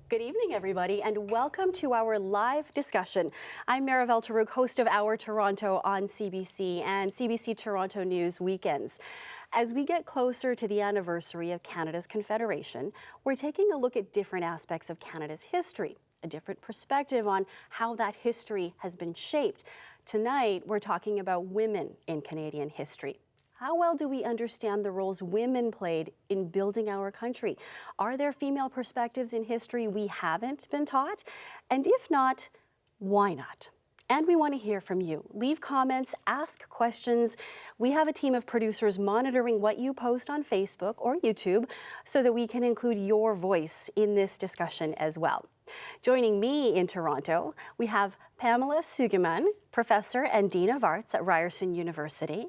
Good evening, everybody, and welcome to our live discussion. I'm Marivel Tarouk, host of Our Toronto on CBC and CBC Toronto News Weekends. As we get closer to the anniversary of Canada's Confederation, we're taking a look at different aspects of Canada's history, a different perspective on how that history has been shaped. Tonight, we're talking about women in Canadian history. How well do we understand the roles women played in building our country? Are there female perspectives in history we haven't been taught? And if not, why not? And we want to hear from you. Leave comments, ask questions. We have a team of producers monitoring what you post on Facebook or YouTube so that we can include your voice in this discussion as well. Joining me in Toronto, we have Pamela Sugerman, Professor and Dean of Arts at Ryerson University,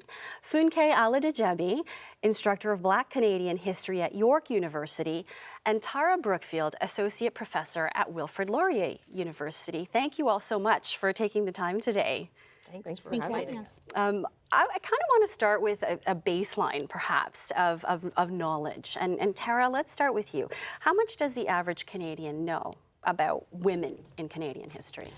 Funke Aladejemi, Instructor of Black Canadian History at York University, and Tara Brookfield, Associate Professor at Wilfrid Laurier University. Thank you all so much for taking the time today. Thanks for having us. I kind of want to start with a baseline, perhaps, of knowledge. And Tara, let's start with you. How much does the average Canadian know about women in Canadian history?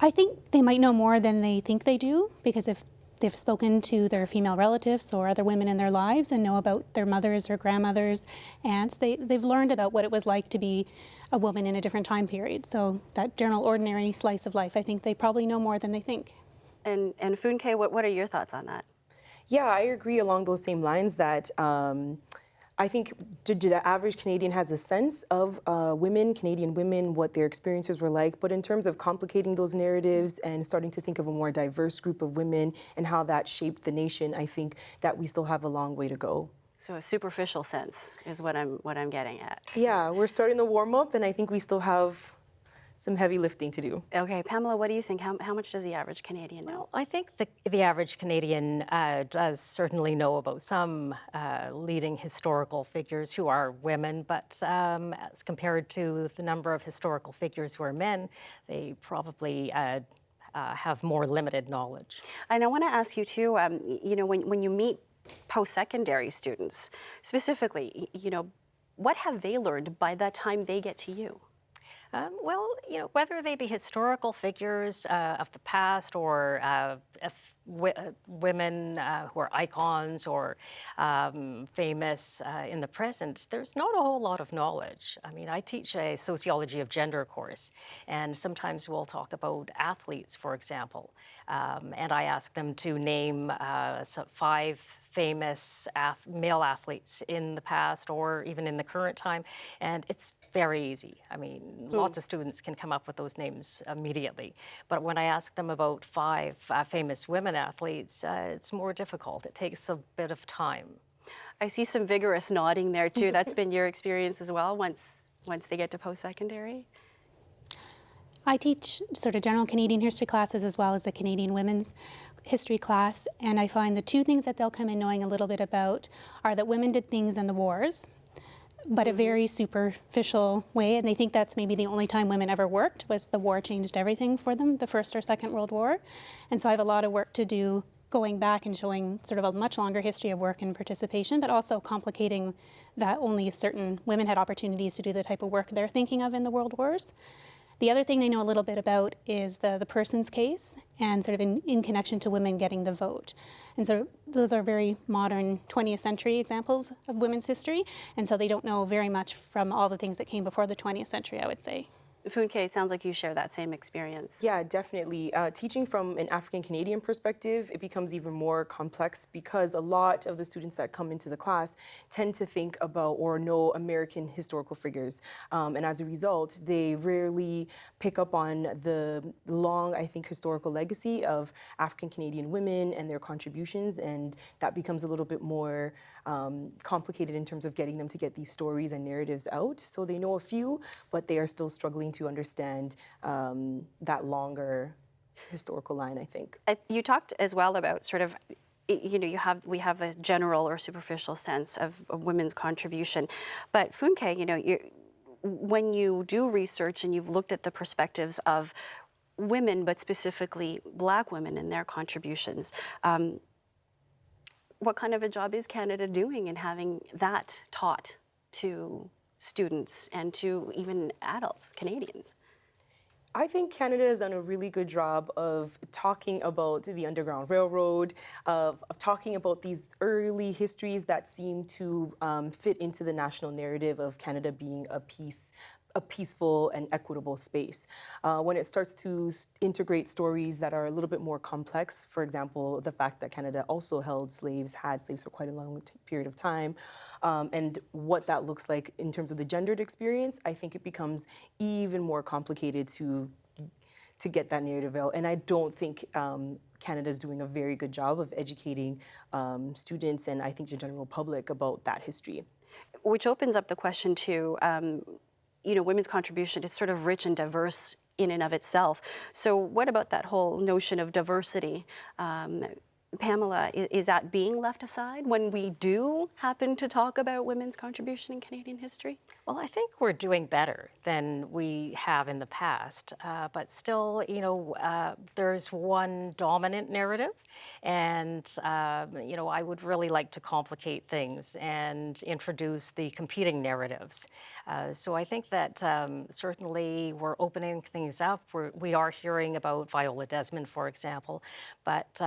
I think they might know more than they think they do, because if they've spoken to their female relatives or other women in their lives and know about their mothers or grandmothers, aunts, they've learned about what it was like to be a woman in a different time period. So that general ordinary slice of life, I think they probably know more than they think. And Funke, what are your thoughts on that? Yeah, I agree along those same lines that I think the average Canadian has a sense of Canadian women, what their experiences were like. But in terms of complicating those narratives and starting to think of a more diverse group of women and how that shaped the nation, I think that we still have a long way to go. So a superficial sense is what I'm getting at. Yeah, we're starting to warm up, and I think we still have some heavy lifting to do. Okay, Pamela, what do you think? How much does the average Canadian know? Well, I think the average Canadian does certainly know about some leading historical figures who are women, but as compared to the number of historical figures who are men, they probably have more limited knowledge. And I want to ask you too, when you meet post-secondary students, specifically, what have they learned by the time they get to you? Well, whether they be historical figures of the past or women who are icons or famous in the present, there's not a whole lot of knowledge. I mean, I teach a sociology of gender course, and sometimes we'll talk about athletes, for example, and I ask them to name 5 famous male athletes in the past or even in the current time, and it's very easy. I mean, lots of students can come up with those names immediately. But when I ask them about 5 famous women athletes, it's more difficult. It takes a bit of time. I see some vigorous nodding there too. That's been your experience as well once they get to post-secondary? I teach sort of general Canadian history classes as well as the Canadian women's history class, and I find the 2 things that they'll come in knowing a little bit about are that women did things in the wars, but a very superficial way, and they think that's maybe the only time women ever worked, was the war changed everything for them, the First or Second World War. And so I have a lot of work to do going back and showing sort of a much longer history of work and participation, but also complicating that only certain women had opportunities to do the type of work they're thinking of in the world wars. The other thing they know a little bit about is the person's case and sort of in connection to women getting the vote. And so those are very modern 20th century examples of women's history. And so they don't know very much from all the things that came before the 20th century, I would say. Funke, it sounds like you share that same experience. Yeah, definitely. Teaching from an African-Canadian perspective, it becomes even more complex because a lot of the students that come into the class tend to think about or know American historical figures. And as a result, they rarely pick up on the long, I think, historical legacy of African-Canadian women and their contributions. And that becomes a little bit more complicated in terms of getting them to get these stories and narratives out. So they know a few, but they are still struggling to understand that longer historical line, I think. You talked as well about sort of, we have a general or superficial sense of women's contribution, but Funke, when you do research and you've looked at the perspectives of women, but specifically Black women and their contributions, what kind of a job is Canada doing in having that taught to students and to even adults, Canadians? I think Canada has done a really good job of talking about the Underground Railroad, of talking about these early histories that seem to fit into the national narrative of Canada being a peaceful and equitable space. When it starts to integrate stories that are a little bit more complex, for example, the fact that Canada also had slaves for quite a long period of time, and what that looks like in terms of the gendered experience, I think it becomes even more complicated to get that narrative out. And I don't think Canada's doing a very good job of educating students and I think the general public about that history. Which opens up the question to, women's contribution is sort of rich and diverse in and of itself. So what about that whole notion of diversity? Pamela, is that being left aside when we do happen to talk about women's contribution in Canadian history? Well, I think we're doing better than we have in the past, but still, there's one dominant narrative, and I would really like to complicate things and introduce the competing narratives. So I think that certainly we're opening things up. We are hearing about Viola Desmond, for example, but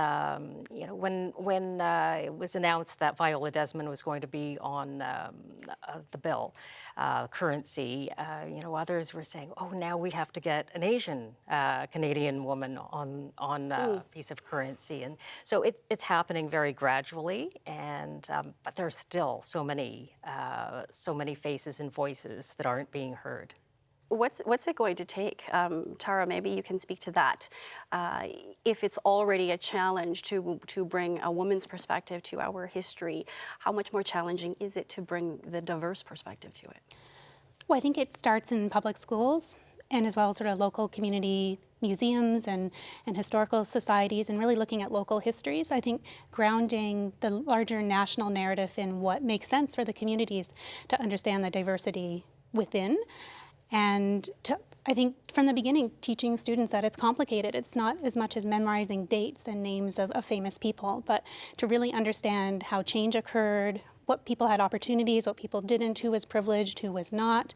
when it was announced that Viola Desmond was going to be on the bill, currency, others were saying, oh, now we have to get an Asian Canadian woman on a piece of currency. And so it's happening very gradually, and but there's still so many faces and voices that aren't being heard. What's it going to take? Tara, maybe you can speak to that. If it's already a challenge to bring a woman's perspective to our history, how much more challenging is it to bring the diverse perspective to it? Well, I think it starts in public schools and as well as sort of local community museums and historical societies, and really looking at local histories. I think grounding the larger national narrative in what makes sense for the communities to understand the diversity within. And I think from the beginning, teaching students that it's complicated. It's not as much as memorizing dates and names of famous people, but to really understand how change occurred, what people had opportunities, what people didn't, who was privileged, who was not,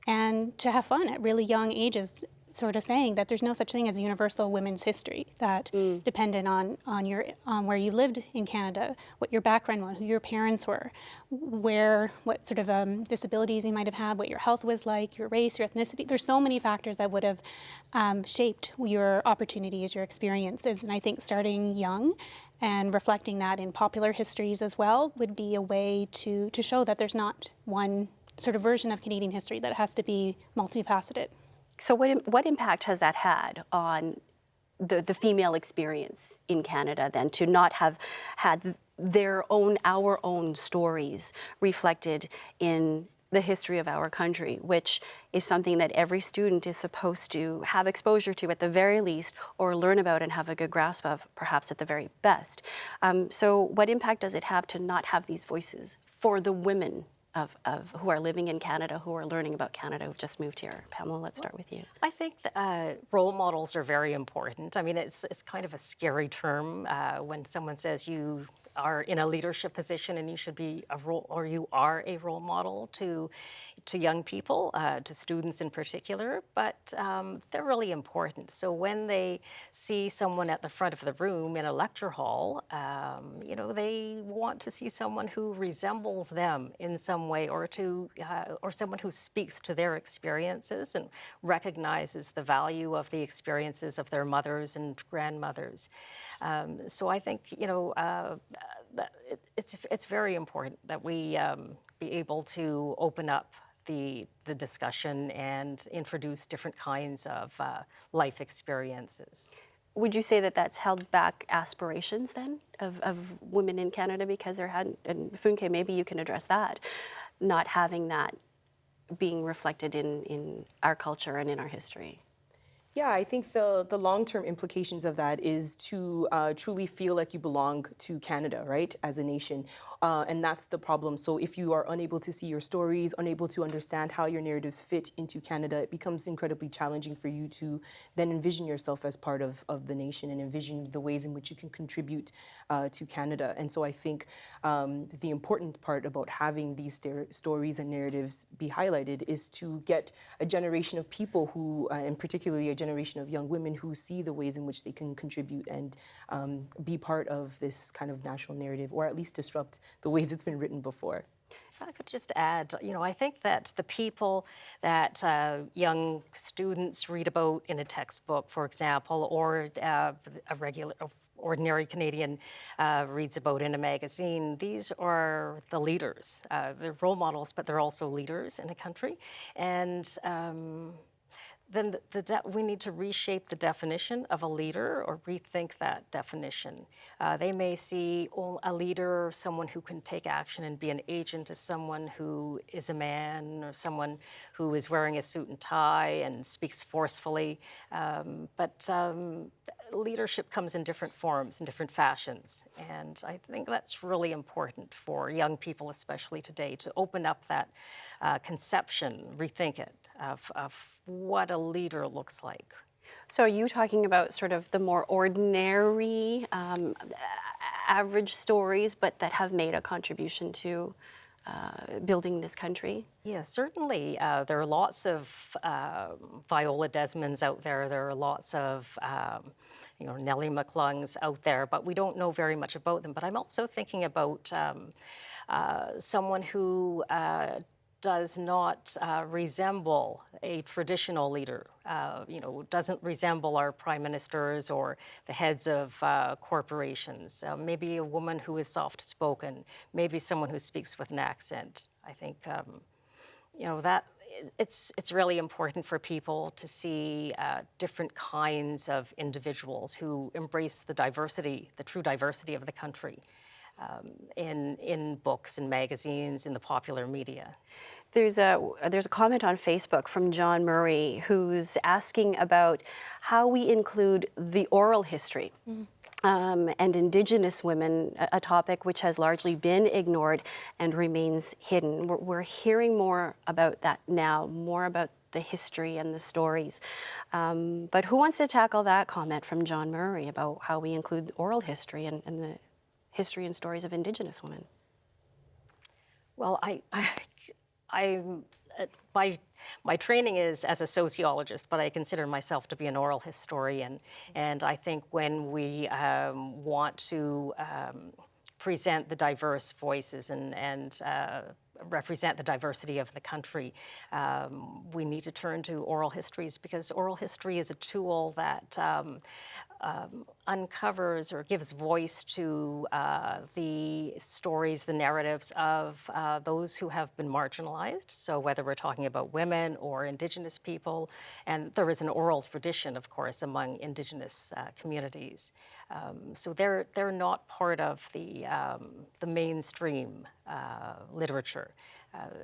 and to have fun at really young ages, sort of saying that there's no such thing as universal women's history, that dependent on where you lived in Canada, what your background was, who your parents were, what sort of disabilities you might have had, what your health was like, your race, your ethnicity. There's so many factors that would have shaped your opportunities, your experiences, and I think starting young and reflecting that in popular histories as well would be a way to show that there's not one sort of version of Canadian history, that it has to be multifaceted. So what impact has that had on the female experience in Canada then, to not have had our own stories reflected in the history of our country, which is something that every student is supposed to have exposure to at the very least, or learn about and have a good grasp of perhaps at the very best. So what impact does it have to not have these voices for the women of who are living in Canada, who are learning about Canada, who've just moved here? Pamela, let's start with you. I think role models are very important. I mean, it's kind of a scary term when someone says you are in a leadership position and you should be you are a role model to young people, to students in particular, but they're really important. So when they see someone at the front of the room in a lecture hall, they want to see someone who resembles them in some way, or someone who speaks to their experiences and recognizes the value of the experiences of their mothers and grandmothers. So I think that it's very important that we be able to open up the discussion and introduce different kinds of life experiences. Would you say that that's held back aspirations then of women in Canada, because there hadn't, and Funke, maybe you can address that, not having that being reflected in our culture and in our history? Yeah, I think the long-term implications of that is to truly feel like you belong to Canada, right, as a nation. And that's the problem. So if you are unable to see your stories, unable to understand how your narratives fit into Canada, it becomes incredibly challenging for you to then envision yourself as part of the nation and envision the ways in which you can contribute to Canada. And so I think the important part about having these stories and narratives be highlighted is to get a generation of people who, and particularly a generation of young women who see the ways in which they can contribute and be part of this kind of national narrative, or at least disrupt the ways it's been written before. If I could just add, I think that the people that young students read about in a textbook, for example, or ordinary Canadian reads about in a magazine, these are the leaders. They're role models, but they're also leaders in a country. And then we need to reshape the definition of a leader or rethink that definition. They may see a leader, someone who can take action and be an agent, as someone who is a man or someone who is wearing a suit and tie and speaks forcefully. But leadership comes in different forms, in different fashions. And I think that's really important for young people, especially today, to open up that conception, rethink it, of what a leader looks like. So are you talking about sort of the more ordinary, average stories, but that have made a contribution to building this country? Yeah, certainly. There are lots of Viola Desmonds out there. There are lots of Nellie McClungs out there, but we don't know very much about them. But I'm also thinking about someone who does not resemble a traditional leader, doesn't resemble our prime ministers or the heads of corporations. Maybe a woman who is soft-spoken, maybe someone who speaks with an accent. I think, that it's really important for people to see different kinds of individuals who embrace the diversity, the true diversity of the country. In books and magazines, in the popular media. There's a comment on Facebook from John Murray who's asking about how we include the oral history and Indigenous women, a topic which has largely been ignored and remains hidden. We're hearing more about that now, more about the history and the stories. But who wants to tackle that comment from John Murray about how we include oral history and the history and stories of Indigenous women? Well, my training is as a sociologist, but I consider myself to be an oral historian. And I think when we want to present the diverse voices and represent the diversity of the country, we need to turn to oral histories, because oral history is a tool that uncovers or gives voice to the stories, the narratives of those who have been marginalized. So whether we're talking about women or Indigenous people, and there is an oral tradition, of course, among Indigenous communities. So they're not part of the mainstream literature.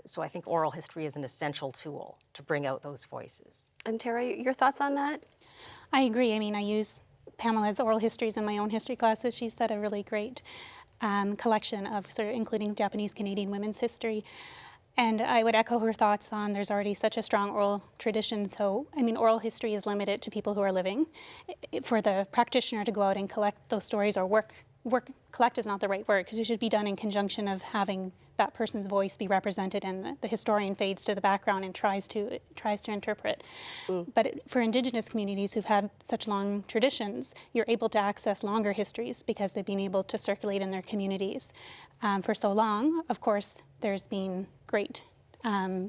So I think oral history is an essential tool to bring out those voices. And Tara, your thoughts on that? I agree. I mean, I use Pamela's oral histories in my own history classes. She's set a really great collection of sort of including Japanese Canadian women's history. And I would echo her thoughts on there's already such a strong oral tradition. So, I mean, oral history is limited to people who are living. For the practitioner to go out and collect those stories or collect is not the right word, because it should be done in conjunction of having that person's voice be represented, and the historian fades to the background and tries to interpret. But for Indigenous communities who've had such long traditions, you're able to access longer histories because they've been able to circulate in their communities for so long. Of course, there's been great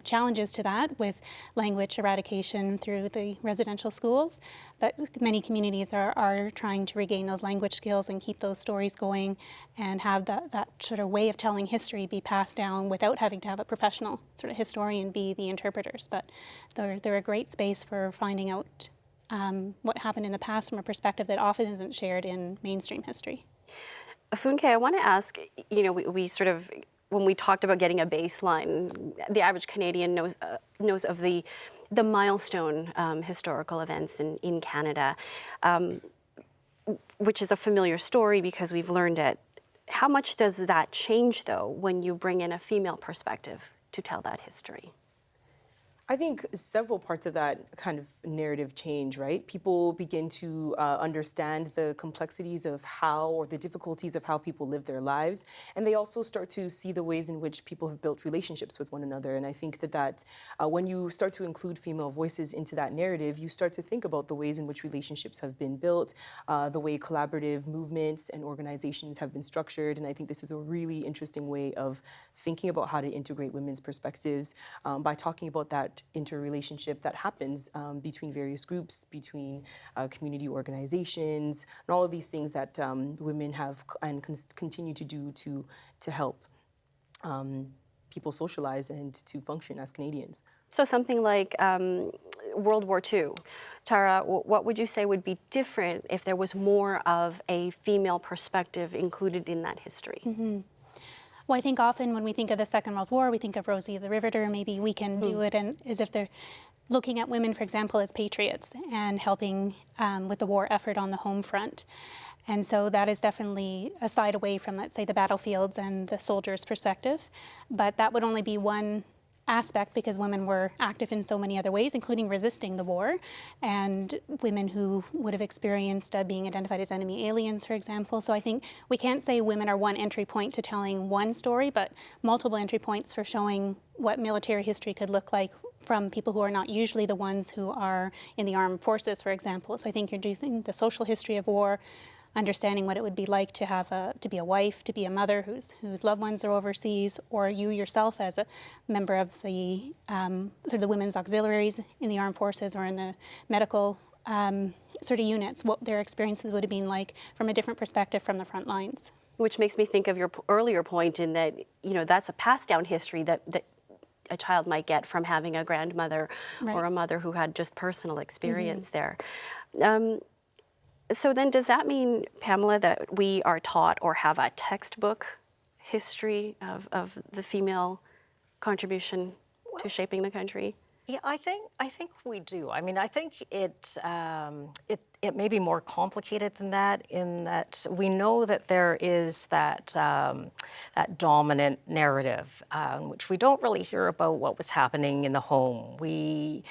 challenges to that with language eradication through the residential schools, but many communities are trying to regain those language skills and keep those stories going and have that sort of way of telling history be passed down without having to have a professional sort of historian be the interpreters. But they're a great space for finding out what happened in the past from a perspective that often isn't shared in mainstream history. Funke, I want to ask, we sort of, when we talked about getting a baseline, the average Canadian knows of the the milestone historical events in Canada, which is a familiar story because we've learned it. How much does that change, though, when you bring in a female perspective to tell that history? I think several parts of that kind of narrative change, right? People begin to understand the complexities of how, or the difficulties of how people live their lives. And they also start to see the ways in which people have built relationships with one another. And I think that when you start to include female voices into that narrative, you start to think about the ways in which relationships have been built, the way collaborative movements and organizations have been structured. And I think this is a really interesting way of thinking about how to integrate women's perspectives by talking about that interrelationship that happens between various groups, between community organizations, and all of these things that women have and continue to do to help people socialize and to function as Canadians. So something like World War II. Tara, what would you say would be different if there was more of a female perspective included in that history? Mm-hmm. Well, I think often when we think of the Second World War, we think of Rosie the Riveter. Maybe we can do it and as if they're looking at women, for example, as patriots and helping with the war effort on the home front. And so that is definitely a side away from, let's say, the battlefields and the soldiers' perspective. But that would only be one aspect because women were active in so many other ways, including resisting the war, and women who would have experienced being identified as enemy aliens, for example. So I think we can't say women are one entry point to telling one story, but multiple entry points for showing what military history could look like from people who are not usually the ones who are in the armed forces, for example. So I think you're using the social history of war, understanding what it would be like to have to be a wife, to be a mother whose loved ones are overseas, or you yourself as a member of the sort of the women's auxiliaries in the armed forces or in the medical sort of units, what their experiences would have been like from a different perspective from the front lines. Which makes me think of your earlier point in that, that's a passed down history that a child might get from having a grandmother or a mother who had just personal experience there. So then does that mean, Pamela, that we are taught or have a textbook history of the female contribution to shaping the country? Yeah, I think we do. I mean, I think it may be more complicated than that, in that we know that there is that that dominant narrative, which we don't really hear about what was happening in the home. The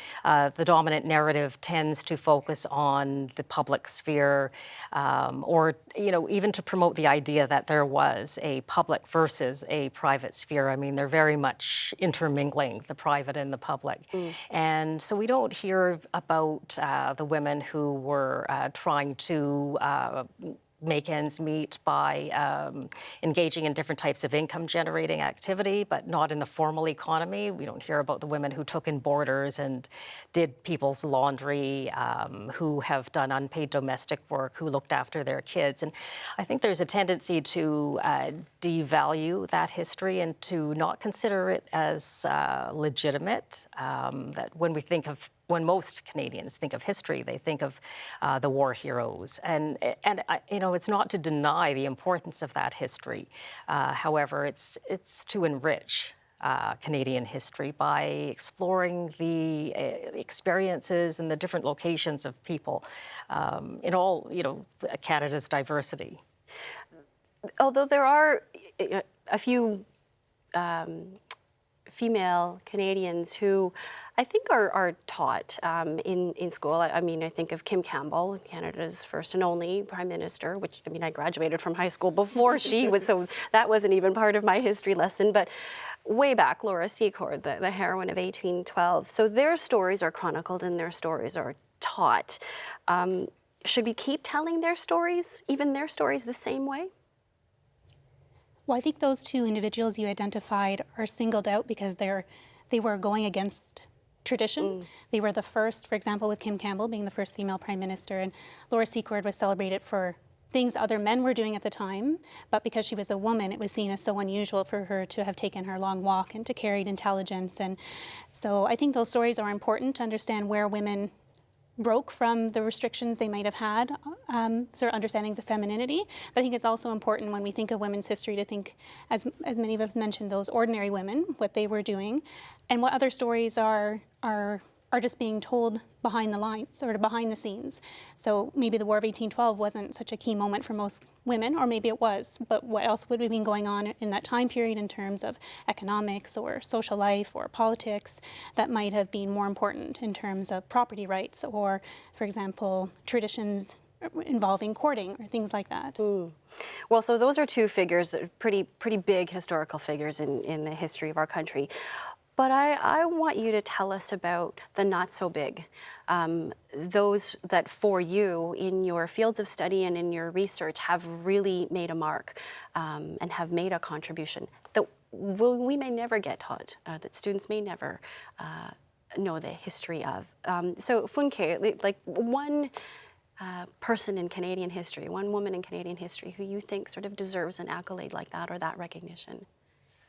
dominant narrative tends to focus on the public sphere, or even to promote the idea that there was a public versus a private sphere. I mean, they're very much intermingling, the private and the public. And so we don't hear about the women who were trying to make ends meet by engaging in different types of income-generating activity, but not in the formal economy. We don't hear about the women who took in boarders and did people's laundry, who have done unpaid domestic work, who looked after their kids. And I think there's a tendency to devalue that history and to not consider it as legitimate. That when most Canadians think of history, they think of the war heroes, and it's not to deny the importance of that history. However, it's to enrich Canadian history by exploring the experiences and the different locations of people in all Canada's diversity. Although there are a few female Canadians who I think are taught in school. I mean, I think of Kim Campbell, Canada's first and only Prime Minister, which, I mean, I graduated from high school before she was, so that wasn't even part of my history lesson. But way back, Laura Secord, the heroine of 1812. So their stories are chronicled and their stories are taught. Should we keep telling their stories, even their stories, the same way? Well, I think those two individuals you identified are singled out because they were going against tradition. They were the first, for example, with Kim Campbell being the first female prime minister, and Laura Secord was celebrated for things other men were doing at the time, but because she was a woman, it was seen as so unusual for her to have taken her long walk and to carry intelligence. And so I think those stories are important to understand where women broke from the restrictions they might have had, sort of understandings of femininity. But I think it's also important when we think of women's history to think, as many of us mentioned, those ordinary women, what they were doing, and what other stories are are just being told behind the lines, sort of behind the scenes. So maybe the War of 1812 wasn't such a key moment for most women, or maybe it was, but what else would have been going on in that time period in terms of economics or social life or politics that might have been more important in terms of property rights or, for example, traditions involving courting or things like that. Well, so those are two figures, pretty big historical figures in the history of our country. But I want you to tell us about the not so big, those that for you in your fields of study and in your research have really made a mark and have made a contribution that we may never get taught, that students may never know the history of. So Funke, like one person in Canadian history, one woman in Canadian history who you think sort of deserves an accolade like that or that recognition?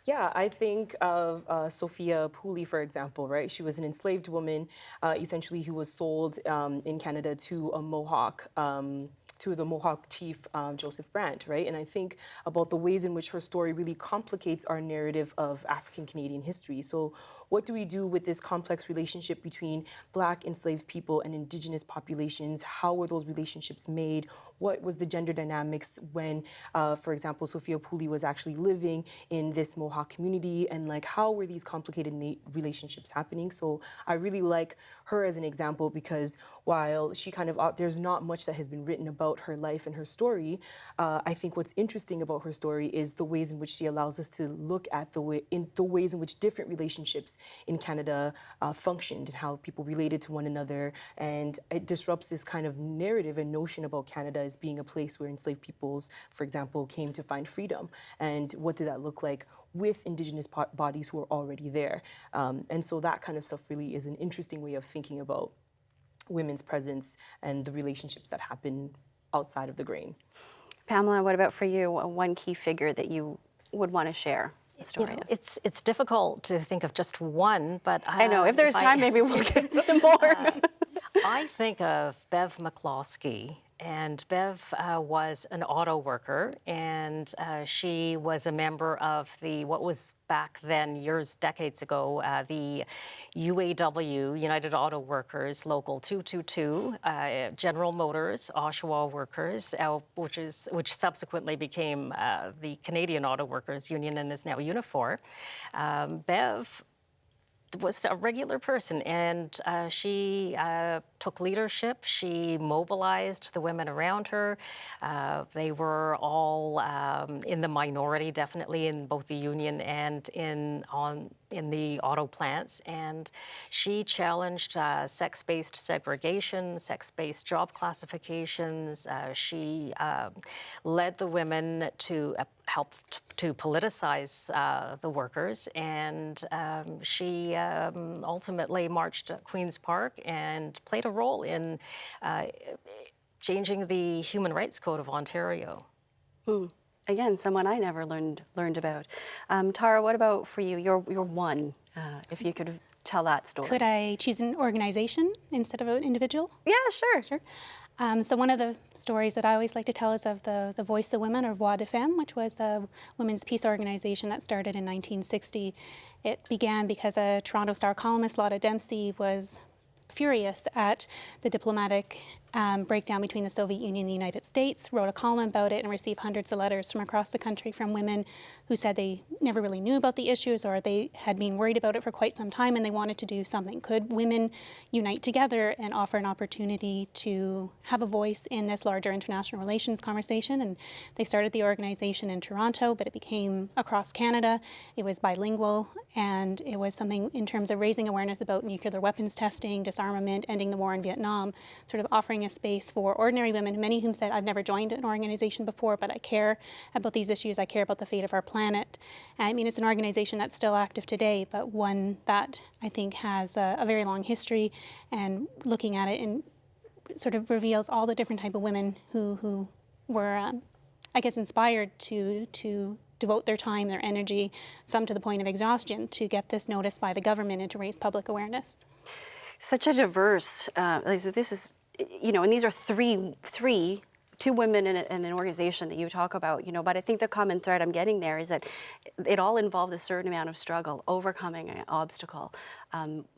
Yeah, I think of Sophia Pooley, for example, right? She was an enslaved woman, essentially, who was sold in Canada to a Mohawk, to the Mohawk chief, Joseph Brant, right? And I think about the ways in which her story really complicates our narrative of African Canadian history. So what do we do with this complex relationship between Black enslaved people and Indigenous populations? How were those relationships made? What was the gender dynamics when, for example, Sophia Pooley was actually living in this Mohawk community? And like, how were these complicated relationships happening? So I really like her as an example because while she kind of, there's not much that has been written about her life and her story, I think what's interesting about her story is the ways in which she allows us to look at the ways in which different relationships in Canada functioned and how people related to one another. And it disrupts this kind of narrative and notion about Canada as being a place where enslaved peoples, for example, came to find freedom. And what did that look like with Indigenous bodies who were already there? And so that kind of stuff really is an interesting way of thinking about women's presence and the relationships that happen outside of the grain. Pamela, what about for you, one key figure that you would want to share the story of? It's difficult to think of just one, but I know, if there's time, maybe we'll get to more. I think of Bev McCloskey. And Bev was an auto worker, and she was a member of what was back then, decades ago, the UAW, United Auto Workers, Local 222, General Motors, Oshawa Workers, which subsequently became the Canadian Auto Workers Union and is now Unifor. Bev was a regular person, and she took leadership. She mobilized the women around her. They were all in the minority, definitely, in both the union and in the auto plants. And she challenged sex-based segregation, sex-based job classifications. She led the women to help to politicize the workers, and she ultimately marched to Queen's Park and played a role in changing the Human Rights Code of Ontario. Again, someone I never learned about. Tara, what about for you? You're one, if you could tell that story. Could I choose an organization instead of an individual? Yeah, sure. Sure. So one of the stories that I always like to tell is of the Voice of Women, or Voix de Femmes, which was a women's peace organization that started in 1960. It began because a Toronto Star columnist, Lotta Dempsey, was furious at the diplomatic breakdown between the Soviet Union and the United States, wrote a column about it, and received hundreds of letters from across the country from women who said they never really knew about the issues, or they had been worried about it for quite some time and they wanted to do something. Could women unite together and offer an opportunity to have a voice in this larger international relations conversation? And they started the organization in Toronto, but it became across Canada. It was bilingual, and it was something in terms of raising awareness about nuclear weapons testing, disarmament, ending the war in Vietnam, sort of offering a space for ordinary women, many of whom said, I've never joined an organization before, but I care about these issues, I care about the fate of our planet. And I mean, it's an organization that's still active today, but one that I think has a very long history, and looking at it and sort of reveals all the different type of women who were, I guess, inspired to devote their time, their energy, some to the point of exhaustion, to get this noticed by the government and to raise public awareness. Such a diverse, this is, and these are three two women in an organization that you talk about, but I think the common thread I'm getting there is that it all involved a certain amount of struggle, overcoming an obstacle,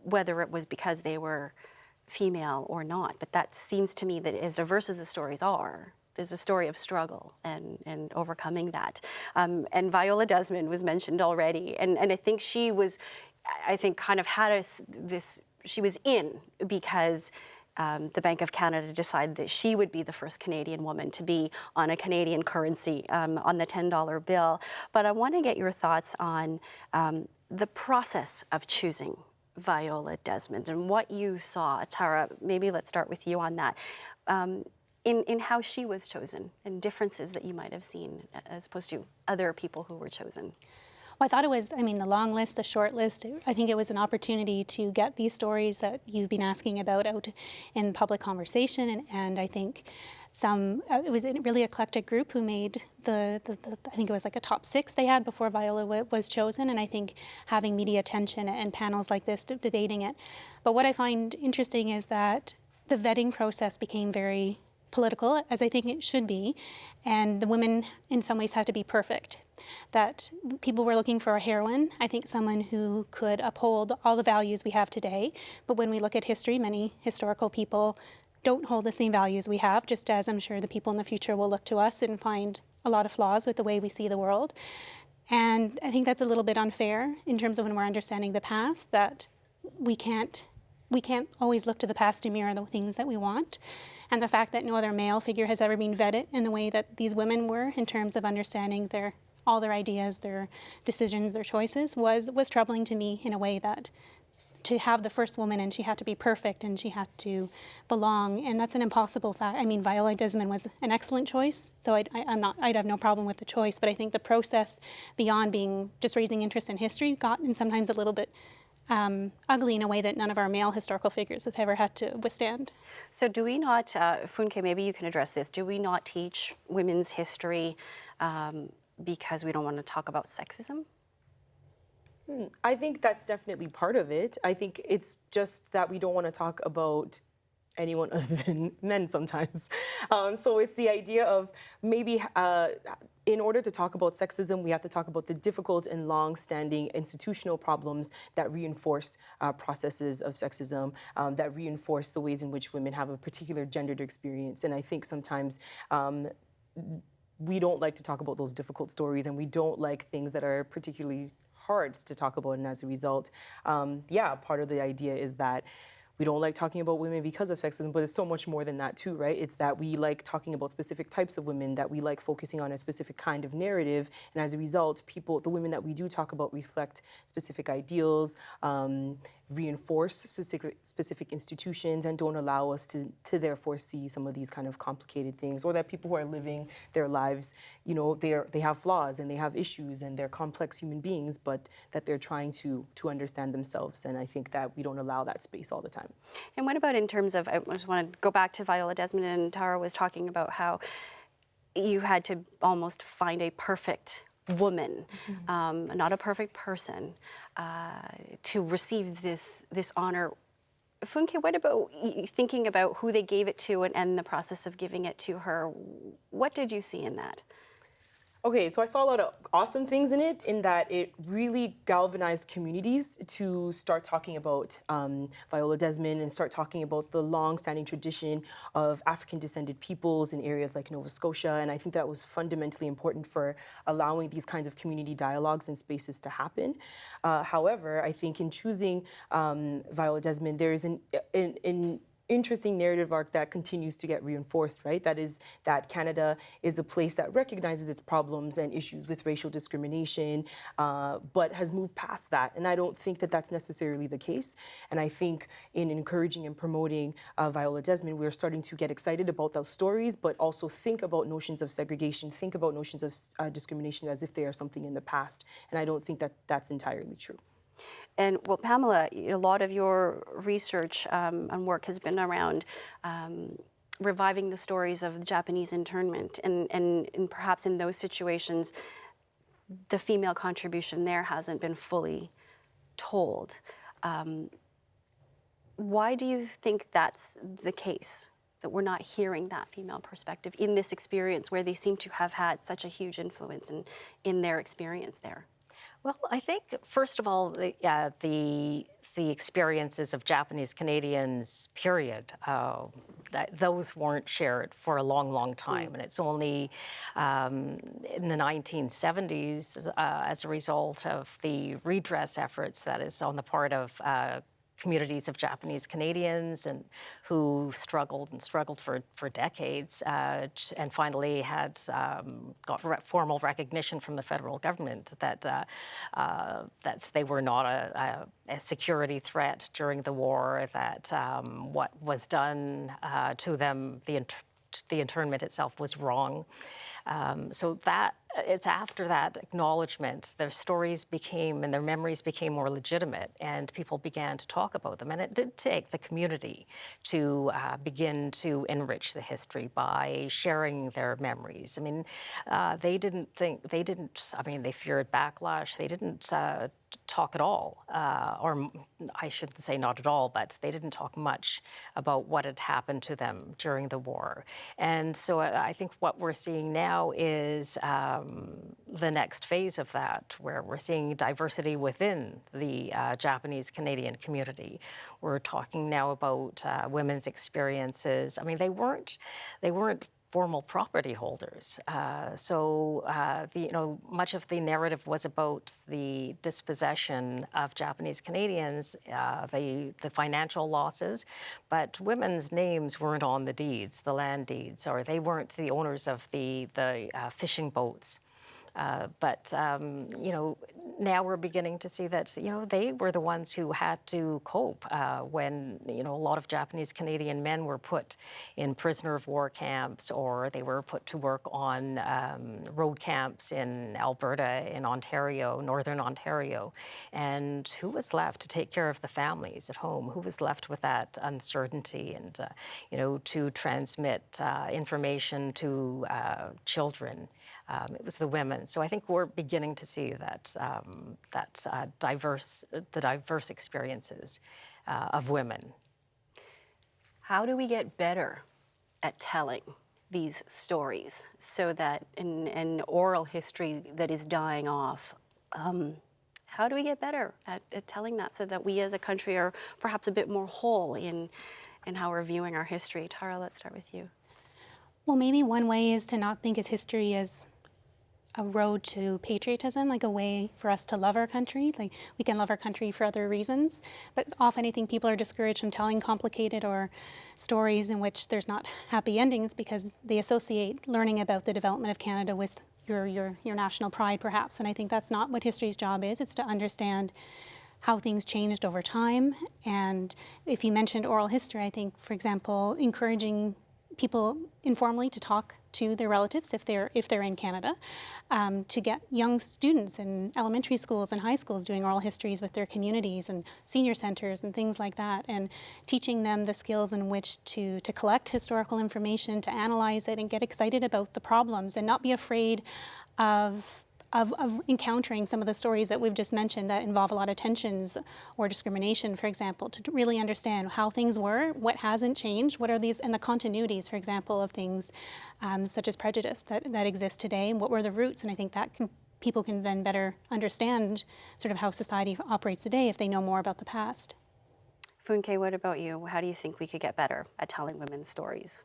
whether it was because they were female or not. But that seems to me that as diverse as the stories are, there's a story of struggle and overcoming that. And Viola Desmond was mentioned already, and I think she was, kind of had she was in because the Bank of Canada decided that she would be the first Canadian woman to be on a Canadian currency, on the $10 bill. But I want to get your thoughts on the process of choosing Viola Desmond and what you saw. Tara, maybe let's start with you on that. In how she was chosen and differences that you might have seen as opposed to other people who were chosen. Well, I thought it was, the long list, the short list, I think it was an opportunity to get these stories that you've been asking about out in public conversation. And I think it was a really eclectic group who made I think it was like a top 6 they had before Viola was chosen. And I think having media attention and panels like this debating it. But what I find interesting is that the vetting process became very political, as I think it should be, and the women in some ways had to be perfect. That people were looking for a heroine, I think someone who could uphold all the values we have today, but when we look at history, many historical people don't hold the same values we have, just as I'm sure the people in the future will look to us and find a lot of flaws with the way we see the world. And I think that's a little bit unfair in terms of when we're understanding the past, that we can't always look to the past to mirror the things that we want. And the fact that no other male figure has ever been vetted in the way that these women were in terms of understanding all their ideas, their decisions, their choices was troubling to me in a way that to have the first woman and she had to be perfect and she had to belong, and that's an impossible fact. Viola Desmond was an excellent choice, so I'd have no problem with the choice, but I think the process beyond being just raising interest in history got sometimes a little bit ugly in a way that none of our male historical figures have ever had to withstand. So do we not, Funke, maybe you can address this, do we not teach women's history because we don't want to talk about sexism? I think that's definitely part of it. I think it's just that we don't want to talk about anyone other than men sometimes. So it's the idea of maybe in order to talk about sexism, we have to talk about the difficult and long-standing institutional problems that reinforce processes of sexism, that reinforce the ways in which women have a particular gendered experience. And I think sometimes we don't like to talk about those difficult stories, and we don't like things that are particularly hard to talk about. And as a result, part of the idea is that we don't like talking about women because of sexism, but it's so much more than that too, right? It's that we like talking about specific types of women, that we like focusing on a specific kind of narrative, and as a result, the women that we do talk about reflect specific ideals, reinforce specific institutions, and don't allow us to therefore see some of these kind of complicated things, or that people who are living their lives, they have flaws and they have issues and they're complex human beings, but that they're trying to understand themselves. And I think that we don't allow that space all the time. And what about in terms of, I just want to go back to Viola Desmond, and Tara was talking about how you had to almost find a perfect woman, not a perfect person, to receive this honor. Funke, what about thinking about who they gave it to and the process of giving it to her? What did you see in that? Okay, so I saw a lot of awesome things in it, in that it really galvanized communities to start talking about Viola Desmond and start talking about the long-standing tradition of African-descended peoples in areas like Nova Scotia. And I think that was fundamentally important for allowing these kinds of community dialogues and spaces to happen. However, I think in choosing Viola Desmond, there is an interesting narrative arc that continues to get reinforced, right? That is that Canada is a place that recognizes its problems and issues with racial discrimination, but has moved past that. And I don't think that that's necessarily the case. And I think in encouraging and promoting Viola Desmond, we're starting to get excited about those stories, but also think about notions of segregation, think about notions of discrimination as if they are something in the past. And I don't think that that's entirely true. And well, Pamela, a lot of your research and work has been around reviving the stories of the Japanese internment, and perhaps in those situations, the female contribution there hasn't been fully told. Why do you think that's the case? that we're not hearing that female perspective in this experience where they seem to have had such a huge influence in their experience there? Well, I think first of all, the experiences of Japanese Canadians, period, those weren't shared for a long, long time, and it's only in the 1970s, as a result of the redress efforts that is on the part of communities of Japanese Canadians and who struggled for decades and finally had got formal recognition from the federal government that that they were not a security threat during the war, that what was done to them, the internment itself, was wrong. So that it's after that acknowledgement, their stories became and their memories became more legitimate, and people began to talk about them. And it did take the community to begin to enrich the history by sharing their memories. I mean, they feared backlash. They didn't talk at all, or I shouldn't say not at all, but they didn't talk much about what had happened to them during the war. And so I think what we're seeing now is the next phase of that, where we're seeing diversity within the Japanese Canadian community. We're talking now about women's experiences. I mean, they weren't formal property holders. Much of the narrative was about the dispossession of Japanese Canadians, the financial losses, but women's names weren't on the deeds, the land deeds, or they weren't the owners of the fishing boats. But now we're beginning to see that, they were the ones who had to cope when, a lot of Japanese Canadian men were put in prisoner of war camps, or they were put to work on road camps in Alberta, in Ontario, Northern Ontario. And who was left to take care of the families at home? Who was left with that uncertainty and, to transmit information to children? It was the women. So I think we're beginning to see that the diverse experiences of women. How do we get better at telling these stories so that in an oral history that is dying off, how do we get better at telling that so that we as a country are perhaps a bit more whole in how we're viewing our history? Tara, let's start with you. Well, maybe one way is to not think of history as a road to patriotism, like a way for us to love our country. Like, we can love our country for other reasons, but often I think people are discouraged from telling complicated or stories in which there's not happy endings because they associate learning about the development of Canada with your national pride, perhaps. And I think that's not what history's job is. It's to understand how things changed over time. And if you mentioned oral history, I think, for example, encouraging people informally to talk to their relatives if they're in Canada, to get young students in elementary schools and high schools doing oral histories with their communities and senior centers and things like that, and teaching them the skills in which to collect historical information, to analyze it and get excited about the problems and not be afraid of encountering some of the stories that we've just mentioned that involve a lot of tensions or discrimination, for example, to really understand how things were, what hasn't changed, what are these, and the continuities, for example, of things such as prejudice that exist today, and what were the roots. And I think that people can then better understand sort of how society operates today if they know more about the past. Funke, what about you? How do you think we could get better at telling women's stories?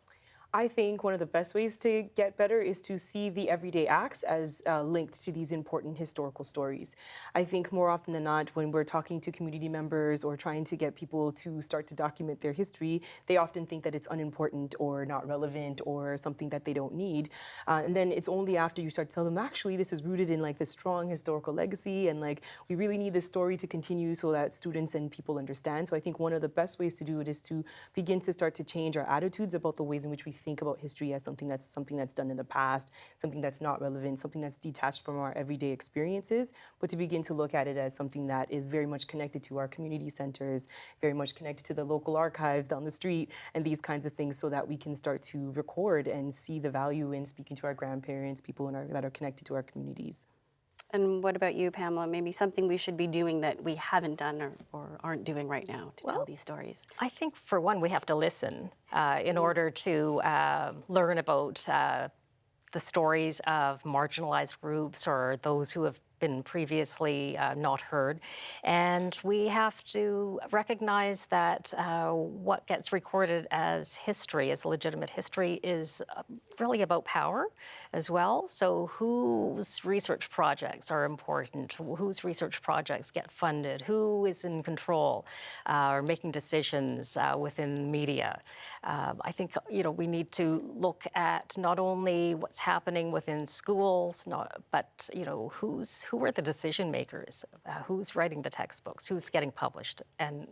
I think one of the best ways to get better is to see the everyday acts as linked to these important historical stories. I think more often than not, when we're talking to community members or trying to get people to start to document their history, they often think that it's unimportant or not relevant or something that they don't need. And then it's only after you start to tell them, actually, this is rooted in like this strong historical legacy, and like we really need this story to continue so that students and people understand. So I think one of the best ways to do it is to begin to start to change our attitudes about the ways in which we think about history as something that's done in the past, something that's not relevant, something that's detached from our everyday experiences, but to begin to look at it as something that is very much connected to our community centers, very much connected to the local archives down the street, and these kinds of things, so that we can start to record and see the value in speaking to our grandparents, people that are connected to our communities. And what about you, Pamela? Maybe something we should be doing that we haven't done or aren't doing right now to tell these stories? I think, for one, we have to listen in order to learn about the stories of marginalized groups or those who have been previously not heard. And we have to recognize that what gets recorded as history, as legitimate history, is really about power as well. So whose research projects are important, whose research projects get funded, who is in control or making decisions within the media. I think, we need to look at not only what's happening within schools, but, who are the decision makers, who's writing the textbooks, who's getting published, and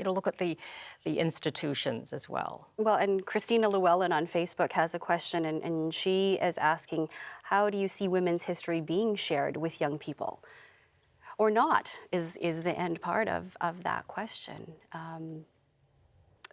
look at the institutions as well. Well, and Christina Llewellyn on Facebook has a question, and she is asking, how do you see women's history being shared with young people? Or not, is the end part of that question.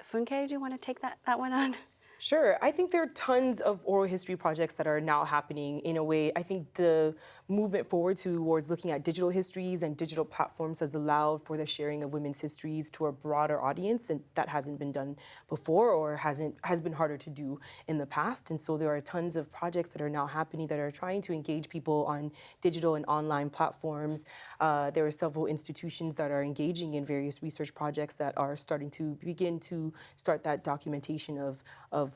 Funke, do you want to take that one on? Sure. I think there are tons of oral history projects that are now happening in a way. I think the movement forward towards looking at digital histories and digital platforms has allowed for the sharing of women's histories to a broader audience, and that hasn't been done before or has been harder to do in the past. And so there are tons of projects that are now happening that are trying to engage people on digital and online platforms. There are several institutions that are engaging in various research projects that are starting to begin to start that documentation of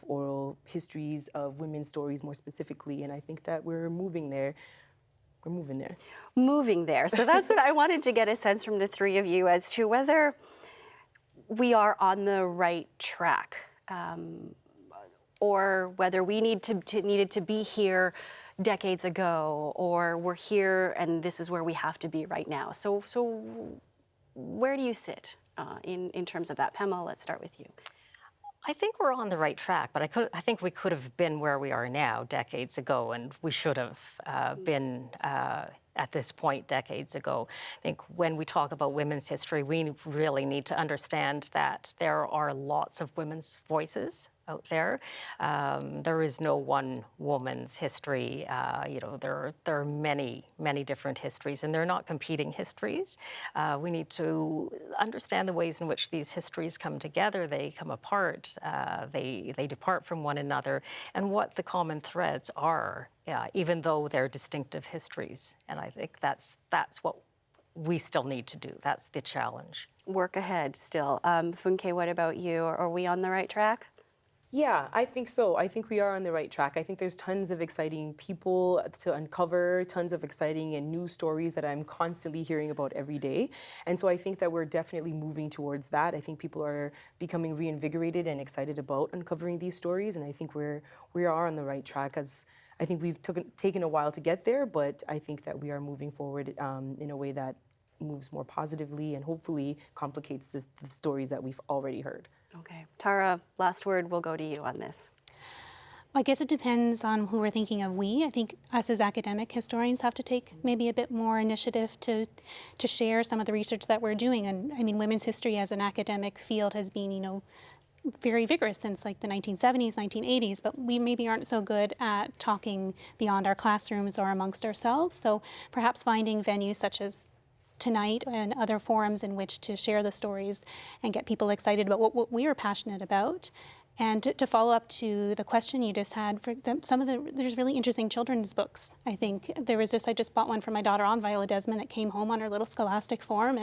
oral histories of women's stories more specifically, and I think that we're moving there. We're moving there. Moving there. So that's what I wanted to get a sense from the three of you as to whether we are on the right track, or whether we needed to be here decades ago, or we're here and this is where we have to be right now. So where do you sit in terms of that? Pamela, let's start with you. I think we're on the right track, but I think we could have been where we are now decades ago, and we should have been at this point decades ago. I think when we talk about women's history, we really need to understand that there are lots of women's voices out there. There is no one woman's history. There are many, many different histories, and they're not competing histories. We need to understand the ways in which these histories come together. They come apart. They depart from one another, and what the common threads are, even though they're distinctive histories. And I think that's what we still need to do. That's the challenge. Work ahead still. Funke, what about you? Are we on the right track? Yeah, I think so. I think we are on the right track. I think there's tons of exciting people to uncover, tons of exciting and new stories that I'm constantly hearing about every day. And so I think that we're definitely moving towards that. I think people are becoming reinvigorated and excited about uncovering these stories. And I think we are on the right track, as I think we've taken a while to get there, but I think that we are moving forward in a way that moves more positively and hopefully complicates the stories that we've already heard. Okay. Tara, last word, we'll go to you on this. I guess it depends on who we're thinking of. I think us as academic historians have to take maybe a bit more initiative to share some of the research that we're doing. And I mean, women's history as an academic field has been, very vigorous since like the 1970s, 1980s, but we maybe aren't so good at talking beyond our classrooms or amongst ourselves. So perhaps finding venues such as tonight and other forums in which to share the stories and get people excited about what we are passionate about. And to follow up to the question you just had, there's really interesting children's books. I think I just bought one for my daughter on Viola Desmond that came home on her little scholastic form.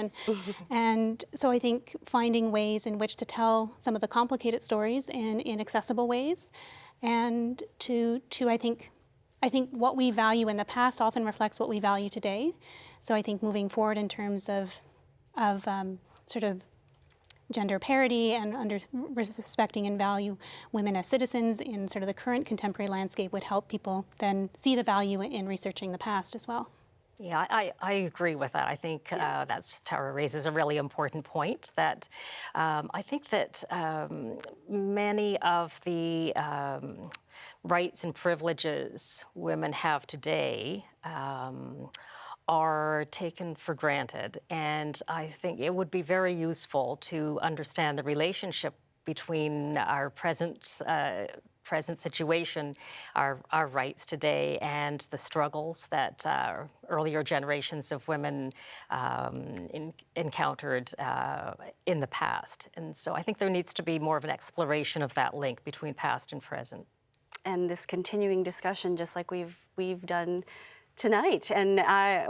And so I think finding ways in which to tell some of the complicated stories in accessible ways, and I think what we value in the past often reflects what we value today. So I think moving forward in terms of sort of gender parity and respecting and value women as citizens in sort of the current contemporary landscape would help people then see the value in researching the past as well. Yeah, I agree with that. I think Tara raises a really important point, that I think that many of the rights and privileges women have today are taken for granted. And I think it would be very useful to understand the relationship between our present situation, our rights today, and the struggles that earlier generations of women encountered in the past. And so I think there needs to be more of an exploration of that link between past and present. And this continuing discussion, just like we've done tonight. And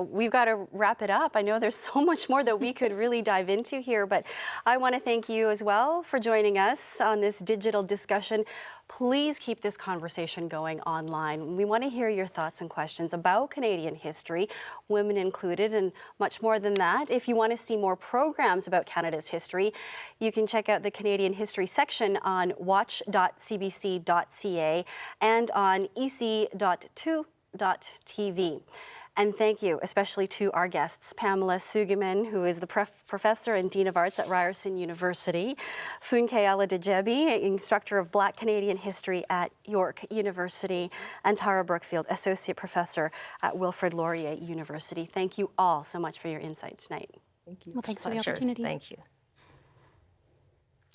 we've got to wrap it up. I know there's so much more that we could really dive into here, but I want to thank you as well for joining us on this digital discussion. Please keep this conversation going online. We want to hear your thoughts and questions about Canadian history, women included, and much more than that. If you want to see more programs about Canada's history, you can check out the Canadian History section on watch.cbc.ca and on ec.2.tv. And thank you especially to our guests, Pamela Sugerman, who is the Professor and Dean of Arts at Ryerson University, Funke Aladejebi, Instructor of Black Canadian History at York University, and Tara Brookfield, Associate Professor at Wilfrid Laurier University. Thank you all so much for your insights tonight. Thank you. Well, thanks for the Pleasure. opportunity. Thank you.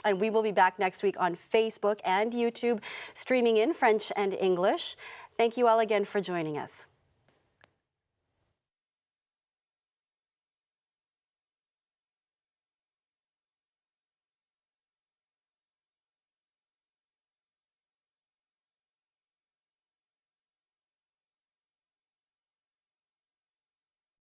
And we will be back next week on Facebook and YouTube, streaming in French and English. Thank you all again for joining us.